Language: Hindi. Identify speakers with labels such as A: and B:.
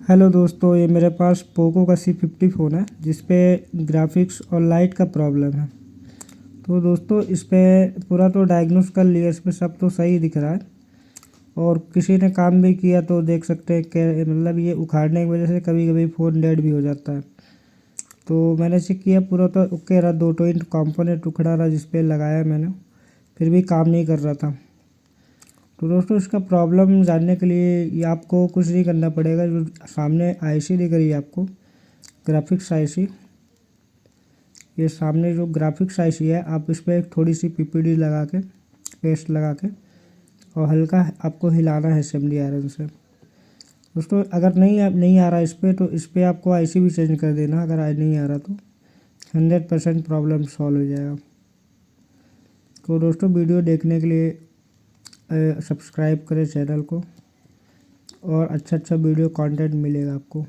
A: हेलो दोस्तों, ये मेरे पास पोको का C50 फ़ोन है जिस पे ग्राफिक्स और लाइट का प्रॉब्लम है। तो दोस्तों इस पे पूरा तो डायग्नोस कर लिया, इस पे सब तो सही दिख रहा है और किसी ने काम भी किया तो देख सकते हैं कि मतलब ये उखाड़ने की वजह से कभी कभी फ़ोन डेड भी हो जाता है। तो मैंने चेक किया, पूरा तो ओके रहा, 2 कंपोनेंट उखड़ा रहा जिस पे लगाया मैंने, फिर भी काम नहीं कर रहा था। तो दोस्तों इसका प्रॉब्लम जानने के लिए ये आपको कुछ नहीं करना पड़ेगा। जो सामने आईसी दिख रही है आपको, ग्राफिक्स आईसी, ये सामने जो ग्राफिक्स आईसी है, आप इस पर एक थोड़ी सी पीपीडी लगा के, पेस्ट लगा के और हल्का आपको हिलाना है असेंबली आयरन से। दोस्तों अगर नहीं आ रहा इस पर, तो इस पर आपको आईसी भी चेंज कर देना। अगर नहीं आ रहा तो 100% प्रॉब्लम सॉल्व हो जाएगा। तो दोस्तों वीडियो देखने के लिए सब्सक्राइब करें चैनल को और अच्छा वीडियो कंटेंट मिलेगा आपको।